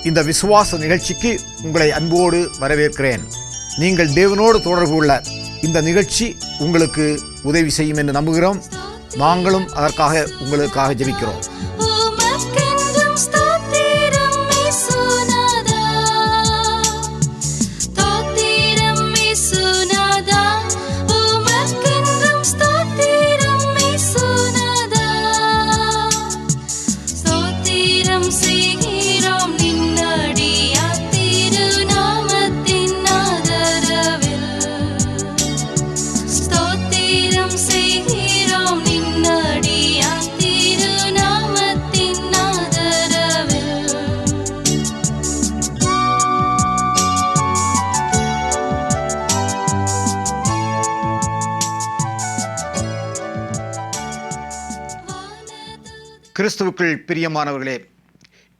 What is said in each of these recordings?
இந்த விசுவாச நிகழ்ச்சிக்கு உங்களை அன்போடு வரவேற்கிறேன். நீங்கள் தேவனோடு தொடர்பு உள்ள இந்த நிகழ்ச்சி உங்களுக்கு உதவி செய்யும் என்று நம்புகிறோம். நாங்களும் அதற்காக உங்களுக்காக ஜெபிக்கிறோம். கிறிஸ்துவுக்குள் பிரியமானவர்களே,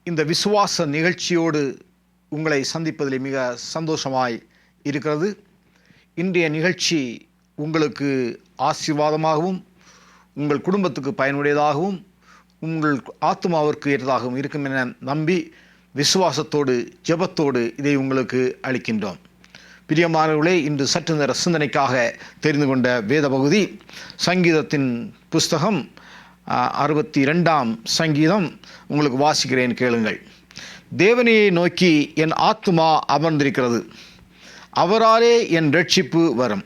இந்த விசுவாச நிகழ்ச்சியோடு உங்களை சந்திப்பதில் மிக சந்தோஷமாய் இருக்கிறது. இன்றைய நிகழ்ச்சி உங்களுக்கு ஆசீர்வாதமாகவும் உங்கள் குடும்பத்துக்கு பயனுடையதாகவும் உங்கள் ஆத்மாவிற்கு ஏற்றதாகவும் இருக்கும் என நம்பி விசுவாசத்தோடு ஜெபத்தோடு இதை உங்களுக்கு அளிக்கின்றோம். பிரியமானவர்களே, இன்று சற்று நேர சிந்தனைக்காக தெரிந்து கொண்ட வேத பகுதி சங்கீதத்தின் புஸ்தகம் 62ஆம் சங்கீதம். உங்களுக்கு வாசிக்கிறேன், கேளுங்கள். தேவனையை நோக்கி என் ஆத்துமா அமர்ந்திருக்கிறது, அவராலே என் இரட்சிப்பு வரும்.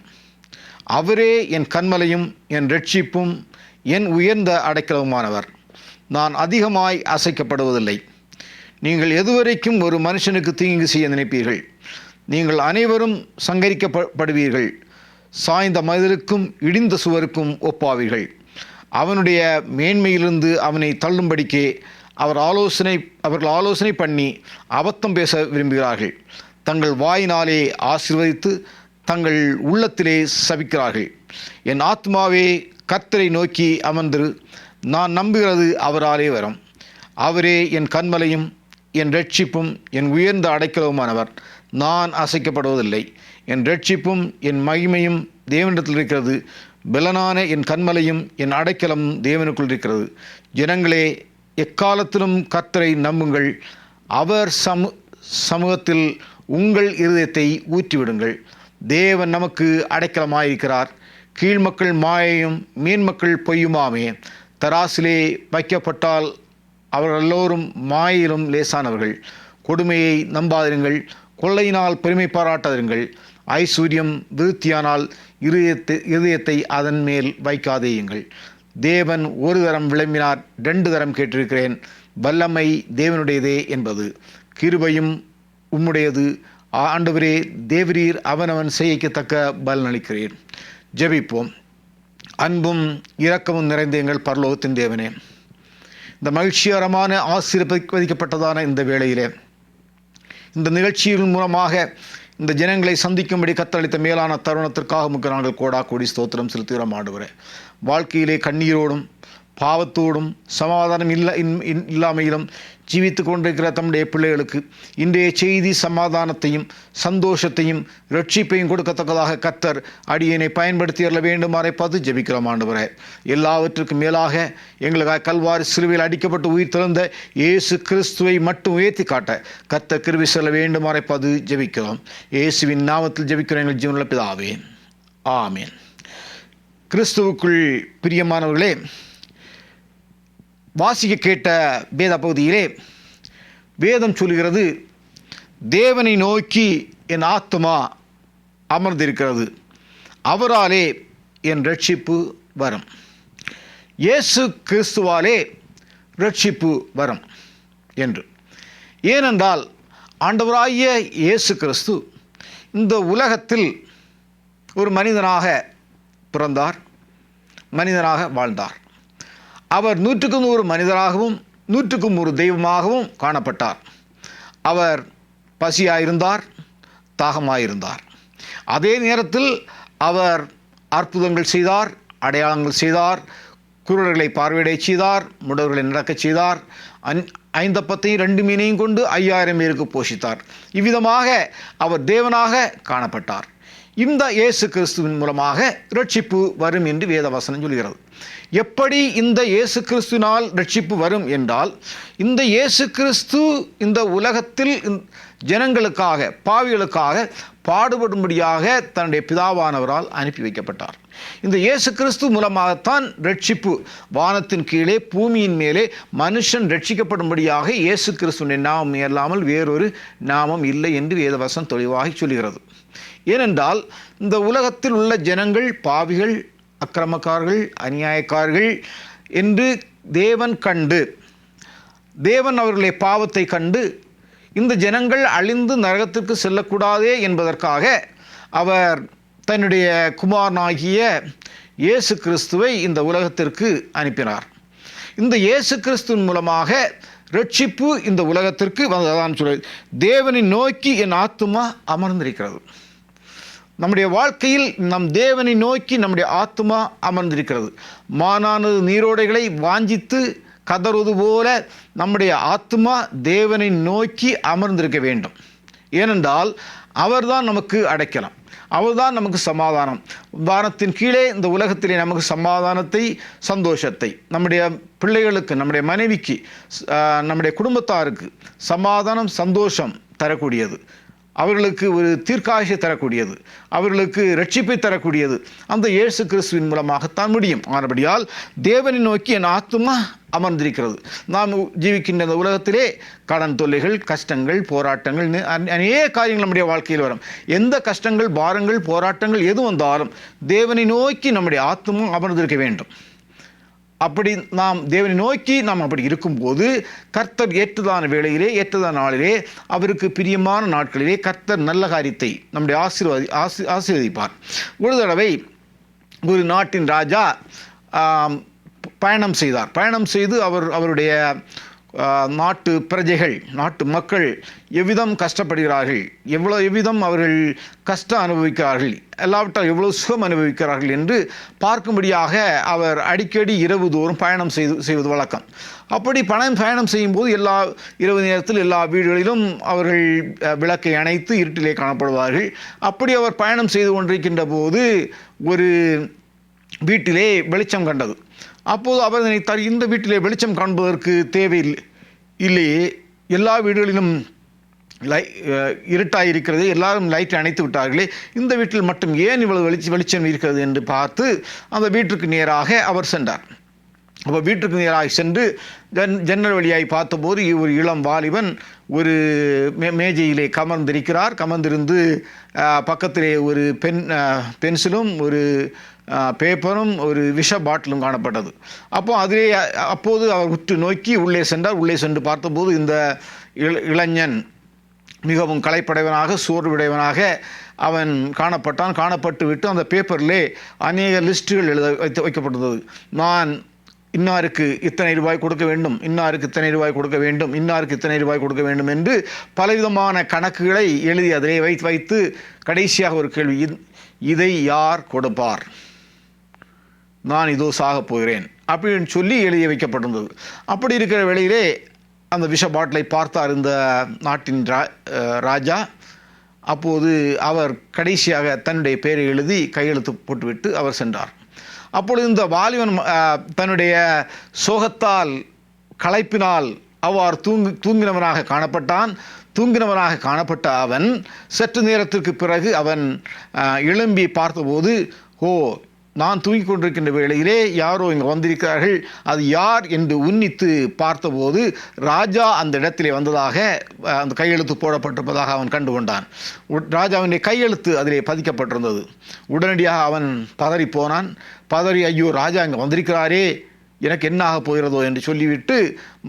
அவரே என் கன்மலையும் என் இரட்சிப்பும் என் உயர்ந்த அடைக்கலவுமானவர். நான் அதிகமாய் அசைக்கப்படுவதில்லை. நீங்கள் எதுவரைக்கும் ஒரு மனுஷனுக்கு தீங்கு செய்ய நினைப்பீர்கள்? நீங்கள் அனைவரும் சங்கரிக்கப்படுவீர்கள். சாய்ந்த மதிலுக்கும் இடிந்த சுவருக்கும் ஒப்பாவீர்கள். அவனுடைய மேன்மையிலிருந்து அவனை தள்ளும்படிக்கே அவர்கள் ஆலோசனை பண்ணி அபத்தம் பேச விரும்புகிறார்கள். தங்கள் வாயினாலே ஆசீர்வதித்து தங்கள் உள்ளத்திலே சபிக்கிறார்கள். என் ஆத்மாவே கர்த்தரை நோக்கி அமர்ந்திரு, நான் நம்புகிறது அவராலே வரும். அவரே என் கன்மலையும் என் இரட்சிப்பும் என் உயர்ந்த அடைக்கலவுமானவர். நான் அசைக்கப்படுவதில்லை. என் இரட்சிப்பும் என் மகிமையும் தேவனிடத்தில் இருக்கிறது. பலனான என் கன்மலையும் என் அடைக்கலம் தேவனுக்குள் இருக்கிறது. ஜனங்களே, எக்காலத்திலும் கர்த்தரை நம்புங்கள். அவர் சமூகத்தில் உங்கள் இருதயத்தை ஊற்றிவிடுங்கள். தேவன் நமக்கு அடைக்கலமாயிருக்கிறார். கீழ்மக்கள் மாயையும் மேன்மக்கள் பொய்யுமாமே. தராசிலே வைக்கப்பட்டால் அவர்கள் எல்லோரும் மாயிலும் லேசானவர்கள். கொடுமையை நம்பாதிருங்கள், கொள்ளையினால் பெருமை பாராட்டாதிருங்கள். ஐஸ்வர்யம் விருத்தியானால் இருதயத்தை அதன் மேல் வைக்காதேயுங்கள். தேவன் ஒரு தரம் விளம்பினார், 2 தரம் கேட்டிருக்கிறேன். வல்லமை தேவனுடையதே என்பது, கிருபையும் உம்முடையது. ஆண்டவரே, தேவரீர் அவனவன் செய்யத்தக்க பலனளிக்கிறேன். ஜெபிப்போம். அன்பும் இரக்கமும் நிறைந்த எங்கள் பரலோகத்தின் தேவனே, இந்த மகிழ்ச்சிகரமான ஆசீர்வதிக்கப்பட்டதான இந்த வேளையிலே இந்த நிகழ்ச்சியின் மூலமாக இந்த ஜனங்களை சந்திக்கும்படி கத்தளித்த மேலான தருணத்திற்காக உமக்கு நாங்கள் கோடி ஸ்தோத்திரம் செலுத்துகிறோம். ஆண்டவரே, வாழ்க்கையிலே கண்ணீரோடும் பாவத்தோடும் சமாதானம் இல்லாமையிலும் ஜீவித்து கொண்டிருக்கிற தம்முடைய பிள்ளைகளுக்கு இன்றைய செய்தி சமாதானத்தையும் சந்தோஷத்தையும் இரட்சிப்பையும் கொடுக்கத்தக்கதாக கர்த்தர் அடியனை பயன்படுத்தி அருள வேண்டுமாறை பார்த்து ஜெபிக்கிறோம். ஆண்டவரே, எல்லாவற்றுக்கும் மேலாக எங்களுக்காக கல்வாரி சிலுவையில் அடிக்கப்பட்டு உயிர் திறந்த இயேசு கிறிஸ்துவை மட்டும் உயர்த்தி காட்ட கர்த்தர் கிருபை செல்ல வேண்டுமாறை பார்த்து ஜெபிக்கிறோம். இயேசுவின் நாமத்தில் ஜெபிக்கிறோம் எங்கள் ஜீவனுள்ள பிதாவே, ஆமேன். கிறிஸ்துவுக்குள் பிரியமானவர்களே, வாசிக்க கேட்ட வேத பகுதியிலே வேதம் சொல்கிறது, தேவனை நோக்கி என் ஆத்துமா அமர்ந்திருக்கிறது, அவராலே என் இரட்சிப்பு வரும். இயேசு கிறிஸ்துவாலே இரட்சிப்பு வரும் என்று. ஏனென்றால் ஆண்டவராகிய இயேசு கிறிஸ்து இந்த உலகத்தில் ஒரு மனிதனாக பிறந்தார், மனிதனாக வாழ்ந்தார். அவர் 100க்கு 100 மனிதராகவும் 100க்கு 100 தெய்வமாகவும் காணப்பட்டார். அவர் பசியாயிருந்தார், தாகமாயிருந்தார். அதே நேரத்தில் அவர் அற்புதங்கள் செய்தார், அடையாளங்கள் செய்தார், குருடர்களை பார்வையிட செய்தார், முடவர்களை நடக்கச் செய்தார். 5 அப்பத்தையும் 2 மீனையும் கொண்டு 5000 பேருக்கு போஷித்தார். இவ்விதமாக அவர் தேவனாக காணப்பட்டார். இந்த இயேசு கிறிஸ்துவின் மூலமாக இரட்சிப்பு வரும் என்று வேதவசனம் சொல்கிறது. எப்படி இந்த இயேசு கிறிஸ்துவினால் ரட்சிப்பு வரும் என்றால், இந்த இயேசு கிறிஸ்து இந்த உலகத்தில் ஜனங்களுக்காக, பாவிகளுக்காக பாடுபடும்படியாக தன்னுடைய பிதாவானவரால் அனுப்பி வைக்கப்பட்டார். இந்த இயேசு கிறிஸ்து மூலமாகத்தான் ரட்சிப்பு, வானத்தின் கீழே பூமியின் மேலே மனுஷன் ரட்சிக்கப்படும்படியாக இயேசு கிறிஸ்துவின் நாமம் இல்லாமல் வேறொரு நாமம் இல்லை என்று வேதவசனம் தெளிவாக சொல்கிறது. ஏனென்றால் இந்த உலகத்தில் உள்ள ஜனங்கள் பாவிகள், அக்கிரமக்காரர்கள், அநியாயக்காரர்கள் என்று தேவன் கண்டு, தேவன் அவர்களுடைய பாவத்தை கண்டு இந்த ஜனங்கள் அழிந்து நரகத்திற்கு செல்லக்கூடாதே என்பதற்காக அவர் தன்னுடைய குமாரனாகிய இயேசு கிறிஸ்துவை இந்த உலகத்திற்கு அனுப்பினார். இந்த இயேசு கிறிஸ்துவின் மூலமாக ரட்சிப்பு இந்த உலகத்திற்கு வந்ததான் சொல்ல, தேவனை நோக்கி என் ஆத்துமா அமர்ந்திருக்கிறது. நம்முடைய வாழ்க்கையில் நம் தேவனை நோக்கி நம்முடைய ஆத்துமா அமர்ந்திருக்கிறது. மானானது நீரோடைகளை வாஞ்சித்து கதறுவது போல நம்முடைய ஆத்துமா தேவனை நோக்கி அமர்ந்திருக்க வேண்டும். ஏனென்றால் அவர்தான் நமக்கு அடைக்கலம், அவர்தான் நமக்கு சமாதானம். வானத்தின் கீழே இந்த உலகத்திலே நமக்கு சமாதானத்தை, சந்தோஷத்தை, நம்முடைய பிள்ளைகளுக்கு, நம்முடைய மனைவிக்கு, நம்முடைய குடும்பத்தாருக்கு சமாதானம், சந்தோஷம் தரக்கூடியது, அவர்களுக்கு ஒரு தீர்க்காட்சி தரக்கூடியது, அவர்களுக்கு ரட்சிப்பை தரக்கூடியது அந்த இயேசு கிறிஸ்துவின் மூலமாகத்தான் முடியும். ஆனபடியால் தேவனை நோக்கி என் ஆத்துமா அமர்ந்திருக்கிறது. நாம் ஜீவிக்கின்ற இந்த உலகத்திலே கடன் தொல்லைகள், கஷ்டங்கள், போராட்டங்கள், அநேக காரியங்கள் நம்முடைய வாழ்க்கையில் வரும். எந்த கஷ்டங்கள், பாரங்கள், போராட்டங்கள் எது வந்தாலும் தேவனை நோக்கி நம்முடைய ஆத்துமா அமர்ந்திருக்க வேண்டும். அப்படி நாம் தேவனை நோக்கி நாம் அப்படி இருக்கும்போது கர்த்தர் ஏற்றதான வேளையிலே, ஏற்றதான நாளிலே, அவருக்கு பிரியமான நாட்களிலே கர்த்தர் நல்ல காரியத்தை நம்முடைய ஆசீர்வதிப்பார். ஒரு தடவை ஒரு நாட்டின் ராஜா பயணம் செய்தார். பயணம் செய்து அவருடைய நாட்டு பிரஜைகள், நாட்டு மக்கள் எவ்விதம் கஷ்டப்படுகிறார்கள், எவ்விதம் அவர்கள் கஷ்டம் அனுபவிக்கிறார்கள், எல்லாவற்றால் எவ்வளவு சுகம் அனுபவிக்கிறார்கள் என்று பார்க்கும்படியாக அவர் அடிக்கடி இரவு தோறும் பயணம் செய்வது வழக்கம். அப்படி பயணம் செய்யும்போது இரவு நேரத்தில் எல்லா வீடுகளிலும் அவர்கள் விளக்கை அணைத்து இருட்டிலே காணப்படுவார்கள். அப்படி அவர் பயணம் செய்து கொண்டிருக்கின்ற போது ஒரு வீட்டிலே வெளிச்சம் கண்டது. அப்போது அவர் நினைத்தார், இந்த வீட்டிலே வெளிச்சம் காண்பதற்கு இல்லையே, எல்லா வீடுகளிலும் இருட்டாயிருக்கிறது, எல்லாரும் லைட்டை அணைத்து விட்டார்களே, இந்த வீட்டில் மட்டும் ஏன் இவ்வளவு வெளிச்சம் இருக்கிறது என்று பார்த்து அந்த வீட்டுக்கு நேராக அவர் சென்றார். அப்போ வீட்டுக்கு நேராக சென்று ஜன்னல் வழியாய் பார்த்தபோது ஒரு இளம் வாலிபன் ஒரு மேஜையிலே கமர்ந்திருக்கிறார். கமர்ந்திருந்து பக்கத்திலே ஒரு பென்சிலும் ஒரு பேப்பரும் ஒரு விஷ பாட்டிலும் காணப்பட்டது. அப்போது அவர் உற்று நோக்கி உள்ளே சென்றார். உள்ளே சென்று பார்த்தபோது இந்த இளைஞன் மிகவும் களைப்படைவனாக, சோர்வுடையவனாக அவன் காணப்பட்டான். காணப்பட்டு விட்டு அந்த பேப்பரிலே அநேக லிஸ்ட்டுகள் வைக்கப்பட்டிருந்தது. நான் இன்னாருக்கு இத்தனை ரூபாய் கொடுக்க வேண்டும், இன்னாருக்கு இத்தனை ரூபாய் கொடுக்க வேண்டும், இன்னாருக்கு இத்தனை ரூபாய் கொடுக்க வேண்டும் என்று பலவிதமான கணக்குகளை எழுதி அதிலே வைத்து கடைசியாக ஒரு கேள்வி, இதை யார் கொடுப்பார், நான் இதோ சாகப் போகிறேன் அப்படின்னு சொல்லி எழுதி வைக்கப்பட்டிருந்தது. அப்படி இருக்கிற வேளையிலே அந்த விஷ பாட்டிலை பார்த்தார் இந்த நாட்டின் ராஜா. அப்போது அவர் கடைசியாக தன்னுடைய பெயரை எழுதி கையெழுத்து போட்டுவிட்டு அவர் சென்றார். அப்பொழுது இந்த வாலிபன் தன்னுடைய சோகத்தால், களைப்பினால் அவ்வாறு தூங்கினவனாக காணப்பட்டான். தூங்கினவனாக காணப்பட்ட அவன் சற்று நேரத்திற்கு பிறகு அவன் எழும்பி பார்த்தபோது, நான் தூங்கிக் கொண்டிருக்கின்ற வேளையிலே யாரோ இங்கே வந்திருக்கிறார்கள், அது யார் என்று உன்னித்து பார்த்தபோது ராஜா அந்த இடத்திலே வந்ததாக, அந்த கையெழுத்து போடப்பட்டிருப்பதாக அவன் கண்டு கொண்டான். ராஜாவினுடைய கையெழுத்து அதிலே பதிக்கப்பட்டிருந்தது. உடனடியாக அவன் பதறி போனான். பதறி, ஐயோ, ராஜா இங்கே வந்திருக்கிறாரே, எனக்கு என்ன ஆக போகிறதோ என்று சொல்லிவிட்டு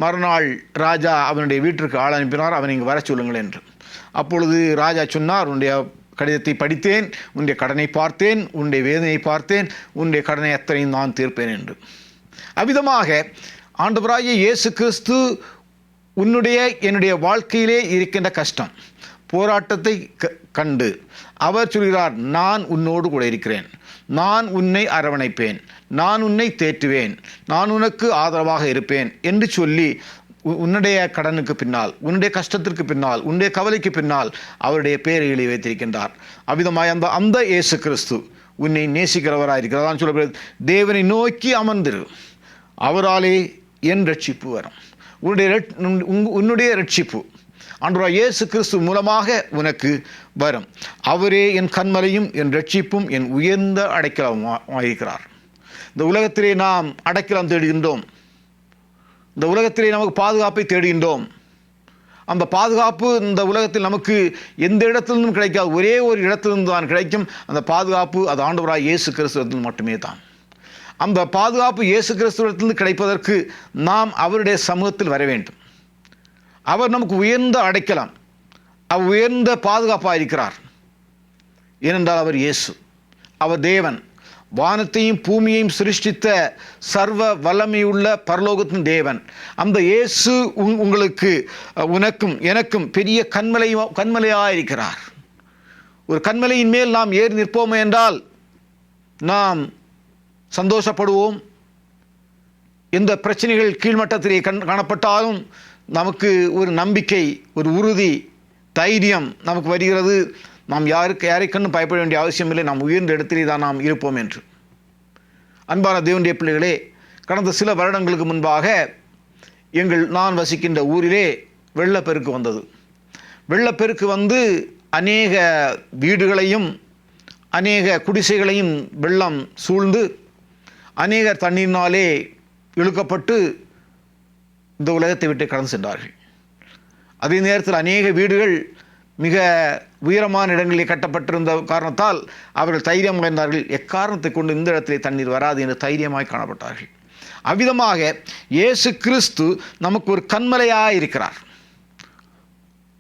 மறுநாள் ராஜா அவனுடைய வீட்டிற்கு ஆள் அனுப்பினார், அவன் இங்கு வர சொல்லுங்கள் என்று. அப்பொழுது ராஜா சொன்னார், உன்னுடைய கடிதத்தை படித்தேன், உன்னுடைய கடனை பார்த்தேன், உன்னுடைய வேதனையை பார்த்தேன், உன்னுடைய கடனை அத்தனையும் நான் தீர்ப்பேன் என்று. அவ்விதமாக ஆண்டவராகிய இயேசு கிறிஸ்து என்னுடைய வாழ்க்கையிலே இருக்கின்ற கஷ்டம், போராட்டத்தை கண்டு அவர் சொல்கிறார், நான் உன்னோடு கூட இருக்கிறேன், நான் உன்னை அரவணைப்பேன், நான் உன்னை தேற்றுவேன், நான் உனக்கு ஆதரவாக இருப்பேன் என்று சொல்லி உன்னுடைய கடனுக்கு பின்னால், உன்னுடைய கஷ்டத்திற்கு பின்னால், உன்னுடைய கவலைக்கு பின்னால் அவருடைய பெயரை எழுதி வைத்திருக்கின்றார். அவ்விதமாய் அந்த இயேசு கிறிஸ்து உன்னை நேசிக்கிறவராக இருக்கிறார். தான் சொல்லப்படுகிறது, தேவனை நோக்கி அமர்ந்திரு, அவராலே என் ரட்சிப்பு வரும். உன்னுடைய ரட்சிப்பு ஆண்டவராகிய இயேசு கிறிஸ்து மூலமாக உனக்கு வரும். அவரே என் கன்மலையும் என் ரட்சிப்பும் என் உயர்ந்த அடைக்கலமாக இருக்கிறார். இந்த உலகத்திலே நாம் அடைக்கலம் தேடுகின்றோம். இந்த உலகத்திலே நமக்கு பாதுகாப்பை தேடுகின்றோம். அந்த பாதுகாப்பு இந்த உலகத்தில் நமக்கு எந்த இடத்திலிருந்தும் கிடைக்காது. ஒரே ஒரு இடத்திலிருந்து தான் கிடைக்கும். அந்த பாதுகாப்பு அது ஆண்டவராகிய இயேசு கிறிஸ்துவிடத்தில் மட்டுமே தான். அந்த பாதுகாப்பு இயேசு கிறிஸ்துவிடத்திலிருந்து கிடைப்பதற்கு நாம் அவருடைய சமூகத்தில் வர வேண்டும். அவர் நமக்கு உயர்ந்த அடைக்கலாம், அவர் உயர்ந்த பாதுகாப்பாக இருக்கிறார். ஏனென்றால் அவர் இயேசு, அவர் தேவன், வானத்தையும் பூமியையும் சிருஷ்டித்த சர்வ வல்லமையுள்ள பரலோகத்தின் தேவன். அந்த இயேசு உங்களுக்கு உனக்கும் எனக்கும் பெரிய கன்மலையாக இருக்கிறார். ஒரு கன்மலையின் மேல் நாம் ஏறி நிற்போம் என்றால் நாம் சந்தோஷப்படுவோம். எந்த பிரச்சனைகள் கீழ்மட்டத்திலே காணப்பட்டாலும் நமக்கு ஒரு நம்பிக்கை, ஒரு உறுதி, தைரியம் நமக்கு வருகிறது. நாம் யாரை கண்டும் பயப்பட வேண்டிய அவசியமில்லை, நாம் உயர்ந்த இடத்திலே தான் நாம் இருப்போம் என்று. அன்பான தேவனுடைய பிள்ளைகளே, கடந்த சில வருடங்களுக்கு முன்பாக நான் வசிக்கின்ற ஊரிலே வெள்ளப்பெருக்கு வந்தது. வெள்ளப்பெருக்கு வந்து அநேக வீடுகளையும் அநேக குடிசைகளையும் வெள்ளம் சூழ்ந்து அநேகர் தண்ணீரினாலே இழுக்கப்பட்டு இந்த உலகத்தை விட்டு கடந்து சென்றார்கள். அதே நேரத்தில் அநேக வீடுகள் மிக உயரமான இடங்களில் கட்டப்பட்டிருந்த காரணத்தால் அவர்கள் தைரியம் அடைந்தார்கள். எக்காரணத்தை கொண்டு இந்த இடத்திலே தண்ணீர் வராது என்று தைரியமாய் காணப்பட்டார்கள். அவ்விதமாக இயேசு கிறிஸ்து நமக்கு ஒரு கன்மலையாய் இருக்கிறார்.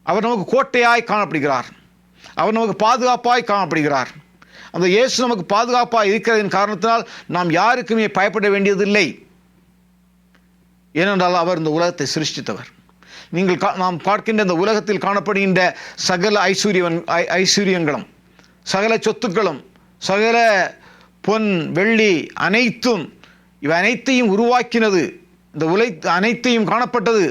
அவர் நமக்கு கோட்டையாய் காணப்படுகிறார். அவர் நமக்கு பாதுகாப்பாய் காணப்படுகிறார். அந்த இயேசு நமக்கு பாதுகாப்பாக இருக்கிறதின் காரணத்தினால் நாம் யாருக்குமே பயப்பட வேண்டியதில்லை. ஏனென்றால் அவர் இந்த உலகத்தை சிருஷ்டித்தவர். நாம் பார்க்கின்ற இந்த உலகத்தில் காணப்படுகின்ற சகல ஐஸ்வர்யங்களும் சகல சொத்துக்களும் சகல பொன் வெள்ளி அனைத்தும் இவை அனைத்தையும் உருவாக்கினது, இந்த அனைத்தையும் காணப்பட்டது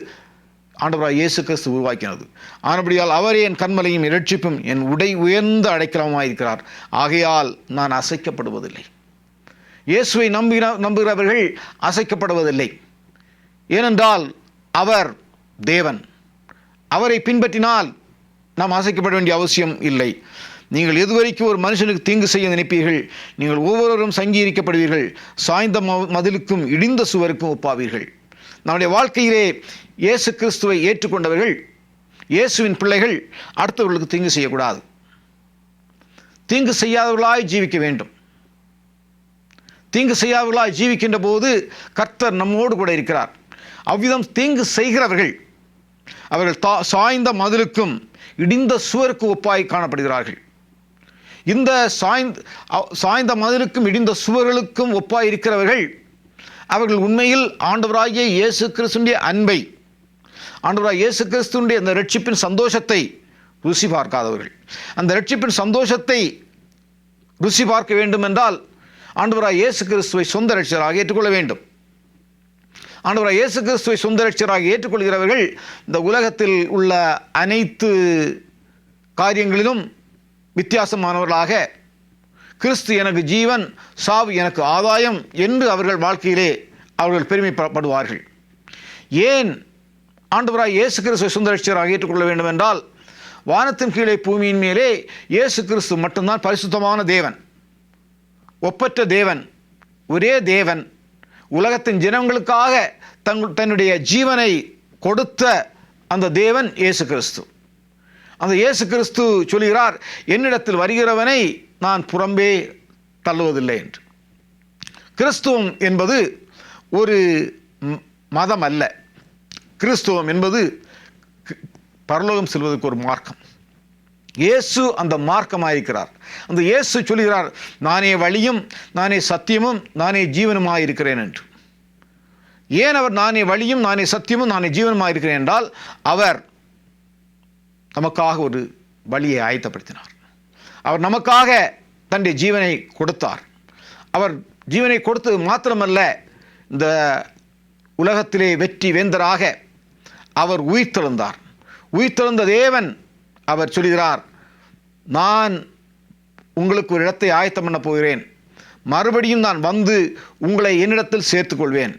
ஆண்டவராகிய இயேசு கிறிஸ்து உருவாக்கினது. ஆனபடியால் அவரே என் கன்மலையும் இரட்சிப்பும் என் உயர்ந்த அடைக்கலமாக இருக்கிறார். ஆகையால் நான் அசைக்கப்படுவதில்லை. இயேசுவை நம்புகிறவர்கள் அசைக்கப்படுவதில்லை. ஏனென்றால் அவர் தேவன். அவரை பின்பற்றினால் நாம் அசைக்கப்பட வேண்டிய அவசியம் இல்லை. நீங்கள் எதுவரைக்கும் ஒரு மனுஷனுக்கு தீங்கு செய்ய நினைப்பீர்கள், நீங்கள் ஒவ்வொருவரும் சங்கீகரிக்கப்படுவீர்கள், சாய்ந்த மதிலுக்கும் இடிந்த சுவருக்கும் ஒப்பாவீர்கள். நம்முடைய வாழ்க்கையிலே இயேசு கிறிஸ்துவை ஏற்றுக்கொண்டவர்கள், இயேசுவின் பிள்ளைகள் அடுத்தவர்களுக்கு தீங்கு செய்யக்கூடாது. தீங்கு செய்யாதவர்களாய் ஜீவிக்க வேண்டும். தீங்கு செய்யாதவர்களாய் ஜீவிக்கின்ற போது கர்த்தர் நம்மோடு கூட இருக்கிறார். அவ்விதம் தீங்கு செய்கிறவர்கள் அவர்கள் சாய்ந்த மதிலுக்கும் இடிந்த சுவருக்கு ஒப்பாய் காணப்படுகிறார்கள். இந்த சாய்ந்த மதிலுக்கும் இடிந்த சுவர்களுக்கும் ஒப்பாய் இருக்கிறவர்கள் அவர்கள் உண்மையில் ஆண்டவராகிய இயேசு கிறிஸ்துவினுடைய அன்பை, ஆண்டவராகிய இயேசு கிறிஸ்துவினுடைய அந்த ரட்சிப்பின் சந்தோஷத்தை ருசி பார்க்காதவர்கள். அந்த ரட்சிப்பின் சந்தோஷத்தை ருசி பார்க்க வேண்டும் என்றால் ஆண்டவராகிய இயேசு கிறிஸ்துவை சொந்த ரட்சகராக ஏற்றுக்கொள்ள வேண்டும். ஆண்டவராகிய இயேசு கிறிஸ்துவை சொந்த ரட்சகராக ஏற்றுக்கொள்கிறவர்கள் இந்த உலகத்தில் உள்ள அனைத்து காரியங்களிலும் வித்தியாசமானவர்களாக கிறிஸ்து எனக்கு ஜீவன், சாவு எனக்கு ஆதாயம் என்று அவர்கள் வாழ்க்கையிலே அவர்கள் பெருமைப்படுவார்கள். ஏன் ஆண்டவராகிய இயேசு கிறிஸ்துவை சொந்த ரட்சகராக ஏற்றுக்கொள்ள வேண்டும் என்றால் வானத்தின் கீழே பூமியின் மேலே இயேசு கிறிஸ்து மட்டும்தான் பரிசுத்தமான தேவன், ஒப்பற்ற தேவன், ஒரே தேவன். உலகத்தின் ஜனங்களுக்காக தன்னுடைய ஜீவனை கொடுத்த அந்த தேவன் இயேசு கிறிஸ்து. அந்த இயேசு கிறிஸ்து சொல்கிறார், என்னிடத்தில் வருகிறவனை நான் புறம்பே தள்ளுவதில்லை என்று. கிறிஸ்துவம் என்பது ஒரு மதம் அல்ல. கிறிஸ்துவம் என்பது பரலோகம் செல்வதற்கு ஒரு மார்க்கம். இயேசு அந்த மார்க்கமாயிருக்கிறார். அந்த இயேசு சொல்கிறார், நானே வழியும் நானே சத்தியமும் நானே ஜீவனுமாயிருக்கிறேன் என்று. ஏன் அவர் நானே வழியும் நானே சத்தியமும் நானே ஜீவனுமாயிருக்கிறேன் என்றால் அவர் நமக்காக ஒரு வழியை ஆயத்தப்படுத்தினார். அவர் நமக்காக தன்னுடைய ஜீவனை கொடுத்தார். அவர் ஜீவனை கொடுத்தது மாத்திரமல்ல, இந்த உலகத்திலே வெற்றி வேந்தராக அவர் உயிர்த்தெழுந்தார். உயிர்த்தெழுந்த தேவன் அவர் சொல்கிறார், நான் உங்களுக்கு ஒரு இடத்தை ஆயத்தம் பண்ண போகிறேன். மறுபடியும் நான் வந்து உங்களை என்னிடத்தில் சேர்த்துக்கொள்வேன்.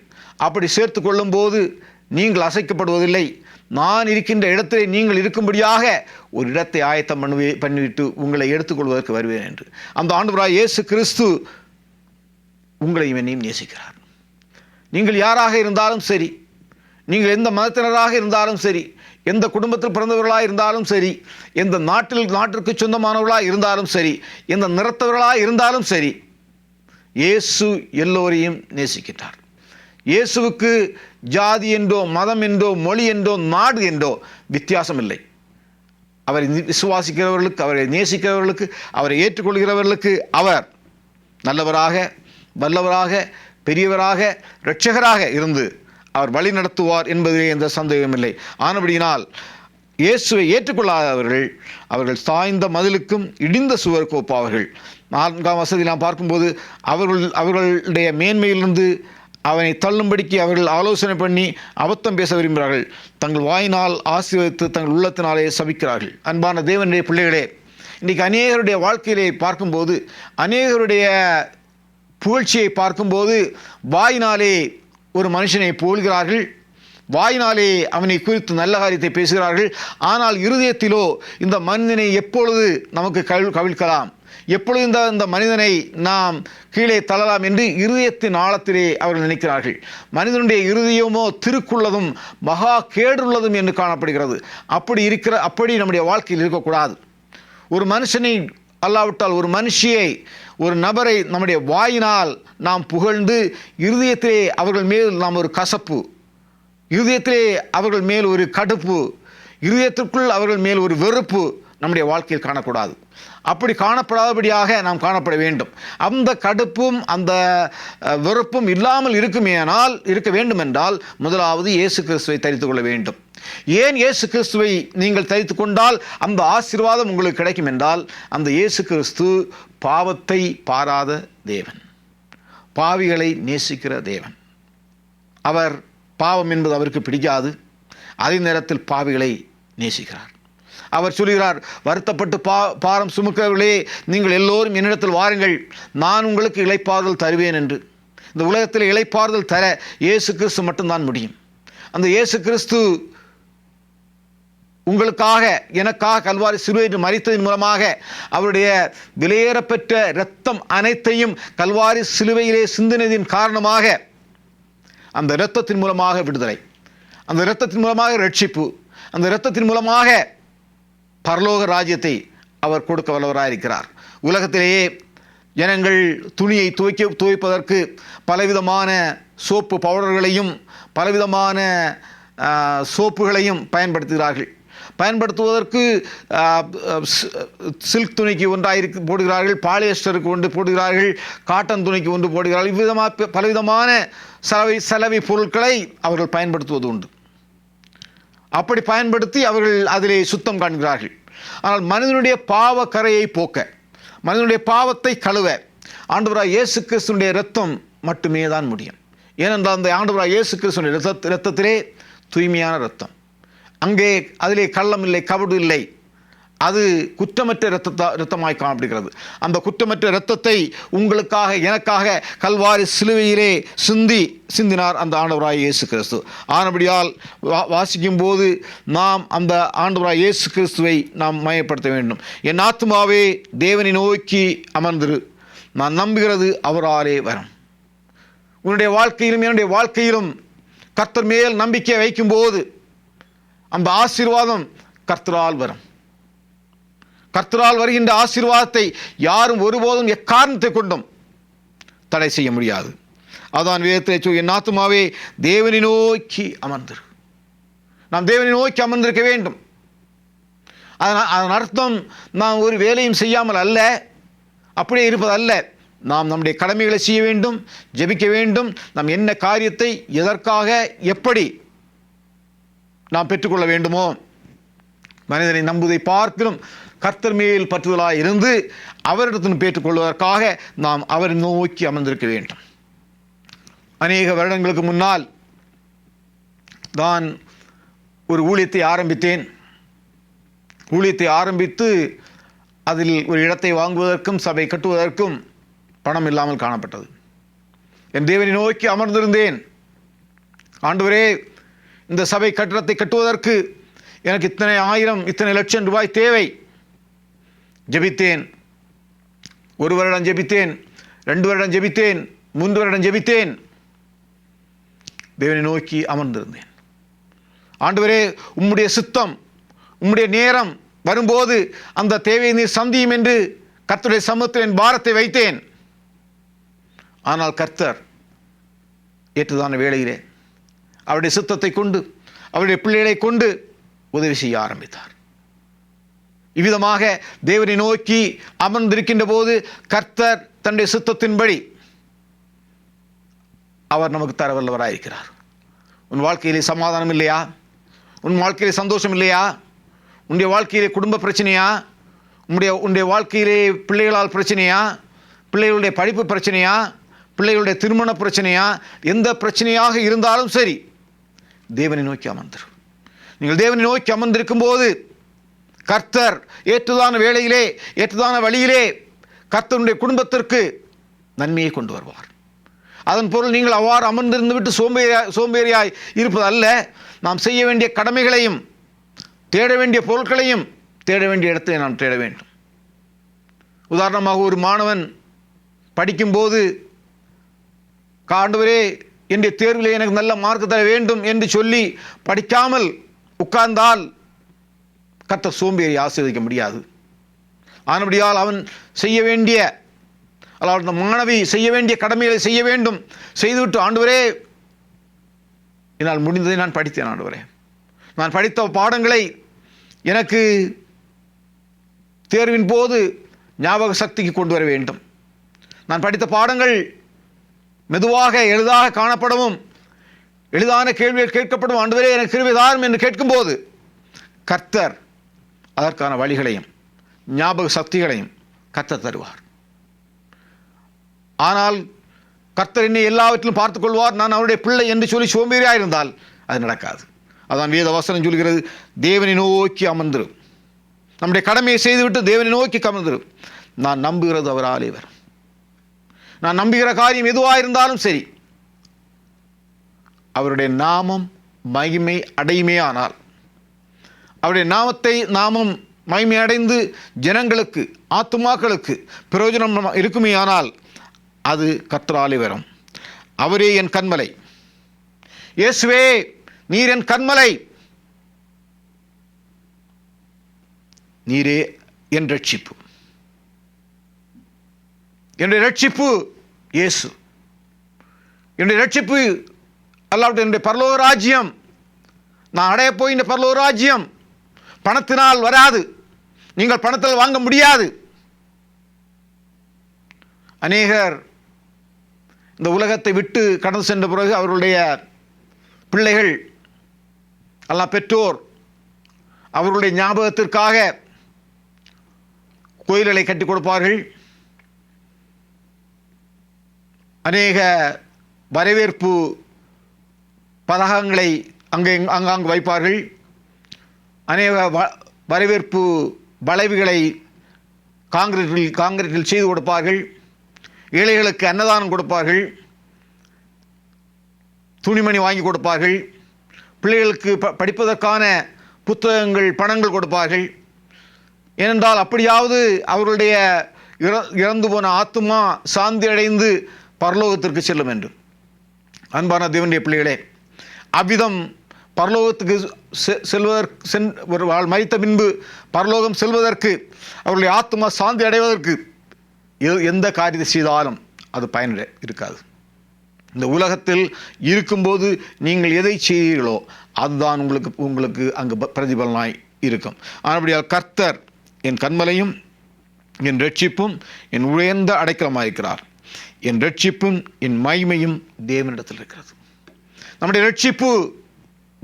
அப்படி சேர்த்து கொள்ளும்போது நீங்கள் அசைக்கப்படுவதில்லை. நான் இருக்கின்ற இடத்திலே நீங்கள் இருக்கும்படியாக ஒரு இடத்தை ஆயத்தம் பண்ணிவிட்டு உங்களை எடுத்துக்கொள்வதற்கு வருவேன் என்று அந்த ஆண்டவராகிய இயேசு கிறிஸ்து உங்களையும் என்னையும் நேசிக்கிறார். நீங்கள் யாராக இருந்தாலும் சரி, நீங்கள் எந்த மதத்தினராக இருந்தாலும் சரி, எந்த குடும்பத்தில் பிறந்தவர்களாக இருந்தாலும் சரி, எந்த நாட்டிற்கு சொந்தமானவர்களாக இருந்தாலும் சரி, எந்த நிறத்தவர்களாக இருந்தாலும் சரி, இயேசு எல்லோரையும் நேசிக்கின்றார். இயேசுவுக்கு ஜாதி என்றோ மதம் என்றோ மொழி என்றோ நாடு என்றோ வித்தியாசம் இல்லை. அவரை விசுவாசிக்கிறவர்களுக்கு, அவரை நேசிக்கிறவர்களுக்கு, அவரை ஏற்றுக்கொள்கிறவர்களுக்கு அவர் நல்லவராக, வல்லவராக, பெரியவராக, இரட்சகராக இருந்து அவர் வழி நடத்துவார் என்பதிலே எந்த சந்தேகமில்லை. ஆனபடியினால் இயேசுவை ஏற்றுக்கொள்ளாதவர்கள் அவர்கள் சாய்ந்த மதிலுக்கும் இடிந்த சுவருக்கு ஒப்பாவார்கள். 4ஆம் வசதியில் நாம் பார்க்கும்போது அவர்களுடைய மேன்மையிலிருந்து அவனை தள்ளும்படிக்கு அவர்கள் ஆலோசனை பண்ணி அபத்தம் பேச விரும்புகிறார்கள். தங்கள் வாயினால் ஆசீர்வதித்து தங்கள் உள்ளத்தினாலே சபிக்கிறார்கள். அன்பான தேவனுடைய பிள்ளைகளே, இன்றைக்கு அநேகருடைய வாழ்க்கையிலே பார்க்கும்போது, அநேகருடைய புகழ்ச்சியை பார்க்கும்போது வாயினாலே ஒரு மனுஷனை புகழ்கிறார்கள், வாயினாலே அவனை குறித்து நல்ல காரியத்தை பேசுகிறார்கள். ஆனால் இருதயத்திலோ இந்த மனிதனை எப்பொழுது நமக்கு கவிழ்க்கலாம், எப்பொழுது இந்த மனிதனை நாம் கீழே தள்ளலாம் என்று இருதயத்தின் ஆழத்திலே அவர்கள் நினைக்கிறார்கள். மனிதனுடைய இருதயமோ திருக்குள்ளதும் மகா கேடுள்ளதும் என்று காணப்படுகிறது. அப்படி நம்முடைய வாழ்க்கையில் இருக்கக்கூடாது. ஒரு மனுஷனை அல்லாவிட்டால் ஒரு மனுஷியை, ஒரு நபரை நம்முடைய வாயினால் நாம் புகழ்ந்து இருதயத்திலே அவர்கள் மேல் நாம் ஒரு கசப்பு, இருதயத்திலே அவர்கள் மேல் ஒரு கடுப்பு, இருதயத்திற்குள் அவர்கள் மேல் ஒரு வெறுப்பு நம்முடைய வாழ்க்கையில் காணக்கூடாது. அப்படி காணப்படாதபடியாக நாம் காணப்பட வேண்டும். அந்த கடுப்பும் அந்த வெறுப்பும் இல்லாமல் இருக்க வேண்டும் என்றால் முதலாவது இயேசு கிறிஸ்துவை தரித்து கொள்ள வேண்டும். ஏன் இயேசு கிறிஸ்துவை நீங்கள் தரித்து கொண்டால் அந்த ஆசீர்வாதம் உங்களுக்கு கிடைக்கும் என்றால், அந்த இயேசு கிறிஸ்து பாவத்தை பாராத தேவன், பாவிகளை நேசிக்கிற தேவன். அவர் பாவம் என்பது அவருக்கு பிடிக்காது. அதே நேரத்தில் பாவிகளை நேசிக்கிறார். அவர் சொல்கிறார், வருத்தப்பட்டு பாரம் சுமக்கிறவர்களே, நீங்கள் எல்லோரும் என்னிடத்தில் வாருங்கள், நான் உங்களுக்கு இளைப்பாறுதல் தருவேன் என்று. இந்த உலகத்தில் இளைப்பாறுதல் தர இயேசு கிறிஸ்து மட்டும்தான் முடியும். அந்த இயேசு கிறிஸ்து உங்களுக்காக எனக்காக கல்வாரி சிலுவையில் மரித்ததன் மூலமாக அவருடைய விலையேறப்பெற்ற இரத்தம் அனைத்தையும் கல்வாரி சிலுவையிலே சிந்தினதின் காரணமாக அந்த இரத்தத்தின் மூலமாக விடுதலை, அந்த இரத்தத்தின் மூலமாக ரட்சிப்பு, அந்த இரத்தத்தின் மூலமாக பரலோக ராஜ்யத்தை அவர் கொடுக்க வல்லவராயிருக்கிறார். உலகத்திலேயே ஜனங்கள் துணியை துவைப்பதற்கு பலவிதமான சோப்பு பவுடர்களையும் பலவிதமான சோப்புகளையும் பயன்படுத்துகிறார்கள். பயன்படுத்துவதற்கு சில்க் துணிக்கு ஒன்றாக போடுகிறார்கள், பாலியஸ்டருக்கு ஒன்று போடுகிறார்கள், காட்டன் துணிக்கு ஒன்று போடுகிறார்கள். இவ்விதமாக பலவிதமான சலவை பொருட்களை அவர்கள் பயன்படுத்துவது உண்டு. அப்படி பயன்படுத்தி அவர்கள் அதிலே சுத்தம் காண்கிறார்கள். ஆனால் மனிதனுடைய பாவ கரையை போக்க, மனிதனுடைய பாவத்தை கழுவ ஆண்டவராகிய இயேசு கிறிஸ்துவினுடைய இரத்தம் மட்டுமே தான் முடியும். ஏனென்றால் அந்த ஆண்டவராகிய இயேசு கிறிஸ்துவினுடைய இரத்தத்திலே தூய்மையான இரத்தம், அதிலே கள்ளம் இல்லை, கபடு இல்லை. அது குற்றமற்ற இரத்தமாய் காணப்படுகிறது. அந்த குற்றமற்ற இரத்தத்தை உங்களுக்காக எனக்காக கல்வாரி சிலுவையிலே சிந்தினார் அந்த ஆண்டவராகிய இயேசு கிறிஸ்து. ஆனபடியால் வாசிக்கும் போது நாம் அந்த ஆண்டவராகிய இயேசு கிறிஸ்துவை நாம் மையப்படுத்த வேண்டும். என் ஆத்துமாவே தேவனை நோக்கி அமர்ந்திரு, நான் நம்புகிறது அவராலே வரும். உன்னுடைய வாழ்க்கையிலும் என்னுடைய வாழ்க்கையிலும் கர்த்தர் மேல் நம்பிக்கை வைக்கும்போது அந்த ஆசீர்வாதம் கர்த்தரால் வரும். கர்த்தரால் வருகின்ற ஆசீர்வாதத்தை யாரும் ஒருபோதும் எக்காரணத்தை கொண்டும் தடை செய்ய முடியாது. அதான் வேதத்தை என் ஆத்துமாவே தேவனை நோக்கி அமர்ந்திரு. நாம் தேவனை நோக்கி அமர்ந்திருக்க வேண்டும். அதன் அர்த்தம் நாம் ஒரு வேலையும் செய்யாமல் அல்ல, அப்படியே இருப்பது அல்ல. நாம் நம்முடைய கடமைகளை செய்ய வேண்டும், ஜெபிக்க வேண்டும். நாம் என்ன காரியத்தை எதற்காக எப்படி நாம் பெற்றுக்கொள்ள வேண்டுமோ, மனிதனை நம்புவதை பார்க்கிறோம் கர்த்தர் மேல் பற்றுதலாக இருந்து அவரிடத்தில் பெற்றுக்கொள்வதற்காக நாம் அவரை நோக்கி அமர்ந்திருக்க வேண்டும். அநேக வருடங்களுக்கு முன்னால் நான் ஒரு ஊழியத்தை ஆரம்பித்தேன். ஊழியத்தை ஆரம்பித்து அதில் ஒரு இடத்தை வாங்குவதற்கும் சபை கட்டுவதற்கும் பணம் இல்லாமல் காணப்பட்டது. என் தேவனை நோக்கி அமர்ந்திருந்தேன். ஆண்டவரே, இந்த சபை கட்டடத்தை கட்டுவதற்கு எனக்கு இத்தனை ஆயிரம், இத்தனை லட்சம் ரூபாய் தேவை. ஜெபித்தேன். 1 வருடம் ஜெபித்தேன், 2 வருடம் ஜெபித்தேன், 3 வருடம் ஜெபித்தேன். தேவனை நோக்கி அமர்ந்திருந்தேன். ஆண்டவரே, உம்முடைய சித்தம், உம்முடைய நேரம் வரும்போது அந்த தேவையை நீர் சந்தியும் என்று கர்த்தருடைய சமூகத்தில் என் பாரத்தை வைத்தேன். ஆனால் கர்த்தர் ஏற்றுதான வேளையிலே அவருடைய சித்தத்தை கொண்டு, அவருடைய பிள்ளைகளை கொண்டு உதவி செய்ய ஆரம்பித்தார். இவ்விதமாக தேவனை நோக்கி அமர்ந்திருக்கின்ற போது கர்த்தர் தன்னுடைய சித்தத்தின்படி அவர் நமக்கு தர வல்லவராயிருக்கிறார். உன் வாழ்க்கையிலே சமாதானம் இல்லையா? உன் வாழ்க்கையிலே சந்தோஷம் இல்லையா? உன்னுடைய வாழ்க்கையிலே குடும்ப பிரச்சனையா? உன்னுடைய வாழ்க்கையிலே பிள்ளைகளால் பிரச்சனையா? பிள்ளைகளுடைய படிப்பு பிரச்சனையா? பிள்ளைகளுடைய திருமண பிரச்சனையா? எந்த பிரச்சனையாக இருந்தாலும் சரி, தேவனை நோக்கி அமர்ந்திரு. நீங்கள் தேவனை நோக்கி அமர்ந்திருக்கும் போது கர்த்தர் ஏற்றுதான வேளையிலே, ஏற்றுதான வழியிலே கர்த்தருடைய குடும்பத்திற்கு நன்மையை கொண்டு வருவார். அதன் பொருள் நீங்கள் அவ்வாறு அமர்ந்திருந்து விட்டு சோம்பேறியாய் இருப்பது அல்ல. நாம் செய்ய வேண்டிய கடமைகளையும், தேட வேண்டிய பொருட்களையும் தேட வேண்டிய இடத்தை நாம் தேட வேண்டும். உதாரணமாக, ஒரு மாணவன் படிக்கும்போது, ஆண்டவரே, என்னுடைய தேர்வில் எனக்கு நல்ல மார்க் தர வேண்டும் என்று சொல்லி படிக்காமல் உட்கார்ந்தால் கர்த்தர் சோம்பேறி ஆசீர்வதிக்க முடியாது. ஆனபடியால் அவன் செய்ய வேண்டிய, அதாவது அந்த மாணவி செய்ய வேண்டிய கடமைகளை செய்ய வேண்டும். செய்துவிட்டு, ஆண்டவரே, என்னால் முடிந்ததை நான் படித்தேன். ஆண்டவரே, நான் படித்த பாடங்களை எனக்கு தேர்வின் போது ஞாபக சக்திக்கு கொண்டு வர வேண்டும். நான் படித்த பாடங்கள் மெதுவாக எளிதாக காணப்படவும், எளிதான கேள்விகள் கேட்கப்படும். ஆண்டவரே, எனக்கு கிருபை தாரும் என்று கேட்கும்போது கர்த்தர் அதற்கான வழிகளையும் ஞாபக சக்திகளையும் கர்த்தர் தருவார். ஆனால் கர்த்தர் என்னை எல்லாவற்றிலும் பார்த்துக் கொள்வார், நான் அவருடைய பிள்ளை என்று சொல்லி சோம்பேறியாக இருந்தால் அது நடக்காது. அதான் வேத வசனம் சொல்கிறது, தேவனை நோக்கி அமர்ந்திரு. நம்முடைய கடமையை செய்துவிட்டு தேவனை நோக்கி அமர்ந்திரு. நான் நம்புகிறது அவராலே வரும். நான் நம்புகிற காரியம் எதுவாக இருந்தாலும் சரி, அவருடைய நாமம் மகிமை அடையுமே. ஆனால் அவருடைய நாமம் மகிமை அடைந்து ஜனங்களுக்கு, ஆத்துமாக்களுக்கு பிரயோஜனம் இருக்குமே ஆனால் அது கர்த்தராலே வரும். அவரே என் கன்மலை. இயேசுவே, நீர் என் கன்மலை. நீரே என் ரட்சிப்பு. என்னுடைய ரட்சிப்பு இயேசு. என்னுடைய ரட்சிப்பு அல்லாவிட்டு என்னுடைய பரலோக ராஜ்யம், நான் அடைய போகின்ற பரலோக ராஜ்யம் பணத்தினால் வராது. நீங்கள் பணத்தில் வாங்க முடியாது. அநேகர் இந்த உலகத்தை விட்டு கடந்து சென்ற பிறகு அவர்களுடைய பிள்ளைகள் எல்லாம், பெற்றோர் அவர்களுடைய ஞாபகத்திற்காக கோயில்களை கட்டி கொடுப்பார்கள். அநேக வரவேற்பு பதகங்களை அங்காங்கு வைப்பார்கள். அநேக வரவேற்பு வளைவுகளை காங்கிரீட்டில் செய்து கொடுப்பார்கள். ஏழைகளுக்கு அன்னதானம் கொடுப்பார்கள். துணிமணி வாங்கி கொடுப்பார்கள். பிள்ளைகளுக்கு படிப்பதற்கான புத்தகங்கள், பணங்கள் கொடுப்பார்கள். ஏனென்றால் அப்படியாவது அவர்களுடைய இறந்து போன ஆத்துமா சாந்தி அடைந்து பரலோகத்திற்கு செல்லும் என்று. அன்பான தேவனுடைய பிள்ளைகளே, அவ்விதம் பரலோகத்துக்கு செல்வதற்கு, மரித்த பின்பு பரலோகம் செல்வதற்கு, அவருடைய ஆத்மா சாந்தி அடைவதற்கு எந்த காரியத்தை செய்தாலும் அது பயன் இருக்காது. இந்த உலகத்தில் இருக்கும்போது நீங்கள் எதை செய்கிறீர்களோ அதுதான் உங்களுக்கு அங்கு பிரதிபலனாய் இருக்கும். ஆனபடியால் கர்த்தர் என் கன்மலையும் என் ரட்சிப்பும் என் உயர்ந்த அடைக்கலமாயிருக்கிறார். என் ரட்சிப்பும் என் மகிமையும் தேவனிடத்தில் இருக்கிறது. நம்முடைய ரட்சிப்பு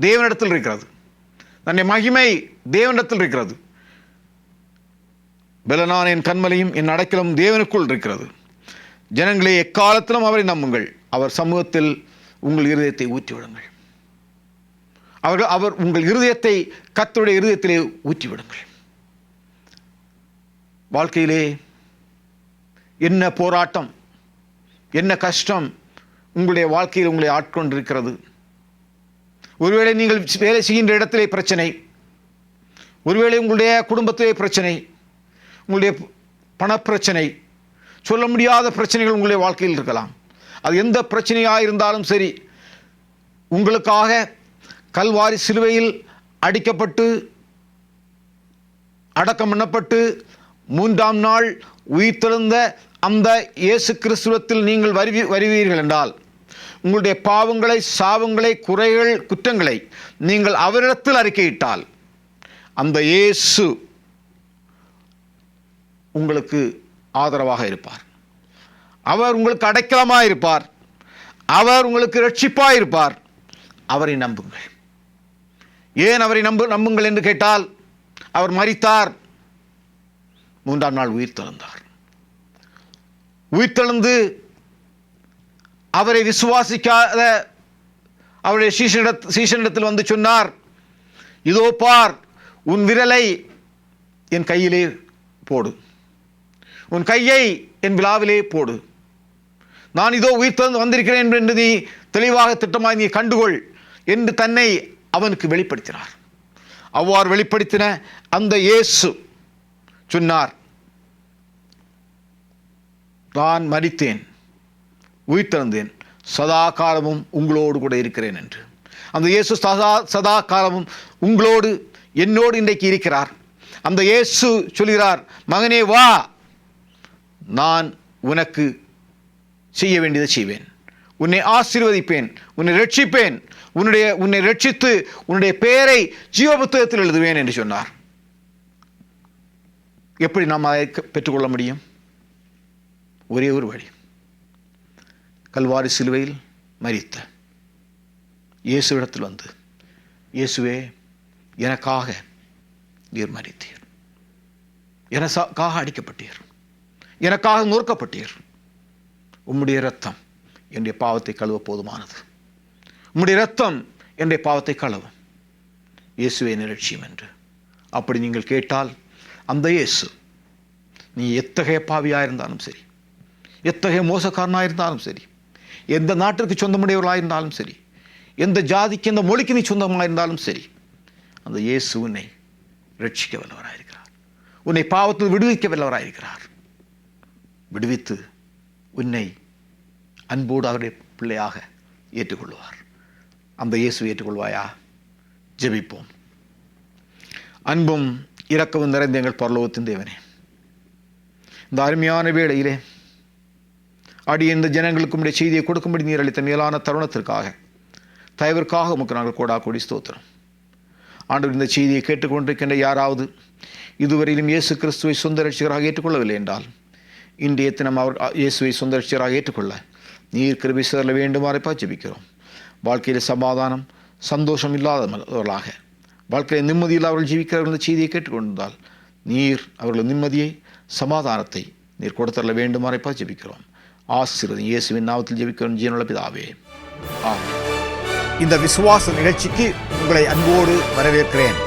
தேவனிடத்தில் இருக்கிறது. நம்முடைய மகிமை தேவனிடத்தில் இருக்கிறது. பெலனான என் கன்மலையும் என் அடைக்கலும் தேவனுக்குள் இருக்கிறது. ஜனங்களே, எக்காலத்திலும் அவரை நம்புங்கள். அவர் சமூகத்தில் உங்கள் இருதயத்தை ஊற்றிவிடுங்கள். அவர் உங்கள் இருதயத்தை கர்த்தருடைய இருதயத்திலே ஊற்றிவிடுங்கள். வாழ்க்கையிலே என்ன போராட்டம், என்ன கஷ்டம் உங்களுடைய வாழ்க்கையில் உங்களை ஆட்கொண்டிருக்கிறது? ஒருவேளை நீங்கள் வேலை செய்கின்ற இடத்திலே பிரச்சனை, ஒருவேளை உங்களுடைய குடும்பத்திலே பிரச்சனை, உங்களுடைய பணப்பிரச்சனை, சொல்ல முடியாத பிரச்சனைகள் உங்களுடைய வாழ்க்கையில் இருக்கலாம். அது எந்த பிரச்சனையாக இருந்தாலும் சரி, உங்களுக்காக கல்வாரி சிலுவையில் அடிக்கப்பட்டு அடக்கம் பண்ணப்பட்டு 3ஆம் நாள் உயிர்த்தெழுந்த அந்த இயேசு கிறிஸ்துவத்தில் நீங்கள் வருவீர்கள் என்றால், உங்களுடைய பாவங்களை, சாபங்களை, குறைகள், குற்றங்களை நீங்கள் அவரிடத்தில் அறிக்கையிட்டால், அந்த இயேசு உங்களுக்கு ஆதரவாக இருப்பார். அவர் உங்களுக்கு அடைக்கலமாக இருப்பார். அவர் உங்களுக்கு ரட்சிப்பாக இருப்பார். அவரை நம்புங்கள். ஏன் அவரை நம்புங்கள் என்று கேட்டால், அவர் மரித்தார், 3ஆம் நாள் உயிர்த்தெழுந்தார். உயிர்த்தெழுந்து அவரை விசுவாசிக்காத அவருடைய சீஷனிடத்தில் வந்து சொன்னார், இதோ பார், உன் விரலை என் கையிலே போடு, உன் கையை என் விழாவிலே போடு, நான் இதோ உயிர்த்தெழுந்து வந்திருக்கிறேன் என்று நீ தெளிவாக திட்டமாய் நீ கண்டுகொள் என்று தன்னை அவனுக்கு வெளிப்படுத்தினார். அவ்வாறு வெளிப்படுத்தின அந்த இயேசு சொன்னார், நான் மரித்தேன், உயிர்த்தெழுந்தேன், சதா காலமும் உங்களோடு கூட இருக்கிறேன் என்று. அந்த இயேசு சதா காலமும் உங்களோடு என்னோடு இன்றைக்கு இருக்கிறார். அந்த இயேசு சொல்கிறார், மகனே வா, நான் உனக்கு செய்ய வேண்டியதை செய்வேன், உன்னை ஆசீர்வதிப்பேன், உன்னை ரட்சிப்பேன், உன்னை ரட்சித்து உன்னுடைய பெயரை ஜீவ புத்தகத்தில் எழுதுவேன் என்று சொன்னார். எப்படி நாம் அதை பெற்றுக்கொள்ள முடியும்? ஒரே ஒரு வழி, கல்வாரி சிலுவையில் மரித்த இயேசுவிடத்தில் வந்து, இயேசுவே, எனக்காக நீர் மரித்தீர், எனக்காக அடிக்கப்பட்டீர், எனக்காக நொறுக்கப்பட்டீர், உம்முடைய இரத்தம் என்னுடைய பாவத்தை கழுவ போதுமானது, உம்முடைய இரத்தம் என்னுடைய பாவத்தை கழுவும், இயேசுவே நிரட்சியும் என்று. அப்படி நீங்கள் கேட்டால், அந்த இயேசு, நீ எத்தகைய பாவியாக இருந்தாலும் சரி, எத்தகைய மோசக்காரனாக இருந்தாலும் சரி, எந்த நாட்டிற்கு சொந்தமுடையவர்களாக இருந்தாலும் சரி, எந்த ஜாதிக்கு, எந்த மொழிக்கு நீ சொந்தமாக இருந்தாலும் சரி, அந்த இயேசு உன்னை ரட்சிக்க வல்லவராயிருக்கிறார், உன்னை பாவத்தில் விடுவிக்க வல்லவராயிருக்கிறார். விடுவித்து உன்னை அன்போடு அவருடைய பிள்ளையாக ஏற்றுக்கொள்வார். அந்த இயேசு ஏற்றுக்கொள்வாயா? ஜெபிப்போம். அன்பும் இரக்கமும் நிறைந்த எங்கள் பரலோகத்தின் தேவனே, இந்த அருமையான வேளையிலே இந்த ஜனங்களுக்கும் உடைய செய்தியை கொடுக்கும்படி நீர் அளித்த மேலான தருணத்திற்காக, தயவிற்காக உமக்கு நாங்கள் கோடி ஸ்தோத்திரம். ஆண்டவர், இந்த செய்தியை கேட்டுக்கொண்டிருக்கின்ற யாராவது இதுவரையிலும் இயேசு கிறிஸ்துவை சொந்த ரட்சகராக ஏற்றுக்கொள்ளவில்லை என்றால், இன்றைய தினம் அவர் இயேசுவை சொந்த ரட்சகராக ஏற்றுக்கொள்ள நீர் கிருபை செய்ய வேண்டுமாறு ஜெபிக்கிறோம். வாழ்க்கையில் சமாதானம், சந்தோஷம் இல்லாதவர்களாக, வாழ்க்கையில் நிம்மதி இல்லாதவர்கள் ஜீவிக்கிறவர்கள் இந்த செய்தியை கேட்டுக்கொண்டிருந்தால், நீர் அவர்கள் நிம்மதியை, சமாதானத்தை நீர் கொடுத்தரல வேண்டுமாறு ஜெபிக்கிறோம். ஆசீர்வதியும். இயேசுவின் நாமத்தில் ஜெபிக்கிறோம் ஜீவனுள்ள பிதாவே, ஆமென். இந்த விசுவாச நிகழ்ச்சிக்கு உங்களை அன்போடு வரவேற்கிறேன்.